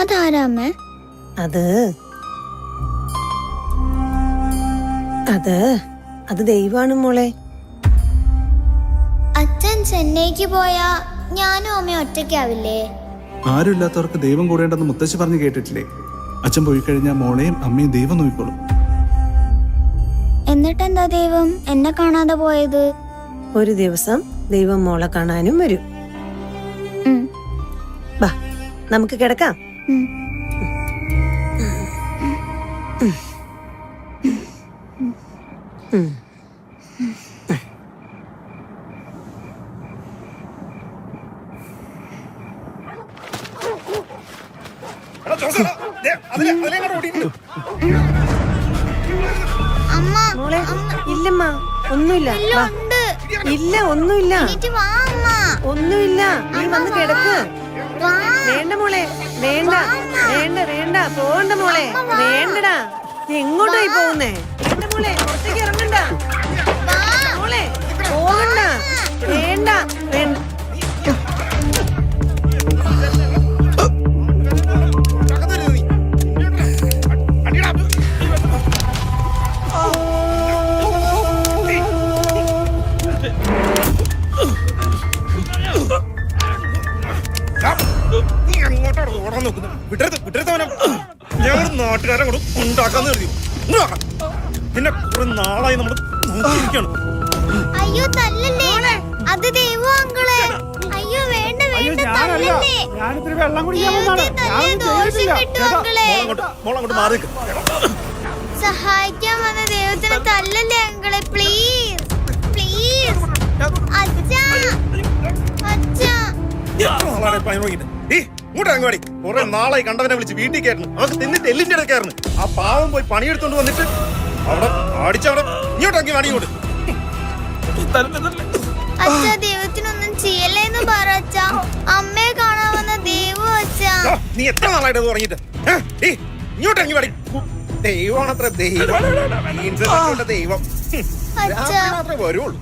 അതാരാമേ? അത് ദൈവാണ് മോളെ. അച്ഛൻ ചെന്നൈക്ക് പോയാ ഞാനും അമ്മയും ഒറ്റയ്ക്കാവില്ലേ? ആരുമില്ലാത്തവർക്ക് ദൈവം കൂടേണ്ടെന്ന് മുത്തശ്ശി പറഞ്ഞു കേട്ടിട്ടില്ലേ? അച്ഛൻ പോയി കഴിഞ്ഞാൽ മോളെയും അമ്മയും ദൈവം നോക്കിക്കോളും. എന്നിട്ടെന്താ ദൈവം എന്നെ കാണാതെ പോയത്? ഒരു ദിവസം ദൈവം മോളെ കാണാനും വരും. ബാ നമുക്ക് കിടക്കാം. മോളെ ഇല്ലമ്മ, ഒന്നുമില്ല. ഇല്ല, ഒന്നുമില്ല, ഒന്നുമില്ല. നീ വന്ന് കിടക്ക്. വേണ്ട മോളെ, വേണ്ട വേണ്ട വേണ്ട, പോകണ്ട മോളെ, വേണ്ടടാ. നീ എങ്ങോട്ടായി പോകുന്നേ? വേണ്ട മോളെ, പുറത്തേക്ക് ഇറങ്ങണ്ട മോളെ, പോകണ്ട, വേണ്ട വേണ്ട. നാട്ടുകാരെ ഉണ്ടാക്കാന്ന് കരുതി. പിന്നെ കുറെ നാളായി നമ്മൾ നോക്കിയിരിക്കണം. അയ്യോ തല്ലല്ലേ, അത് ദൈവം അങ്കിളെ. അയ്യോ വേണ്ട വേണ്ട, തല്ലല്ലേ. ഞാനിത്തിരി വെള്ളം കുടിക്കാൻ മോളങ്ങോട്ട് മാറി. സഹായിക്കാൻ വന്ന ദൈവത്തിന് തല്ലല്ലേ അങ്കിളെ, പ്ലീസ് പ്ലീസ്. അച്ഛാ അച്ഛാ, ഇങ്ങോട്ടങ്ങാടി. കുറെ നാളായി കണ്ടവനെ വിളിച്ച് വീട്ടിൽ കയറുന്നു. അവർക്ക് തിന്നിട്ട് എല്ലിന്റെ ഇടയ്ക്കായിരുന്നു. ആ പാവം പോയി പണിയെടുത്തോണ്ട് വന്നിട്ട് അവിടെ അടിച്ചവിടെ ഇങ്ങോട്ടാക്കി വാടി ഇങ്ങോട്ട്. അച്ഛാ ദൈവത്തിനൊന്നും ചെയ്യല്ലേന്ന് പറ അച്ഛാ. അമ്മയെ കാണാൻ വന്ന ദൈവം അച്ഛാ. നീ എത്ര നാളായിട്ട് പറഞ്ഞിട്ട് ഇങ്ങോട്ടാക്കി വാടി. ദൈവമാണത്ര ദൈവം, ദൈവം മാത്രമേ വരുള്ളൂ.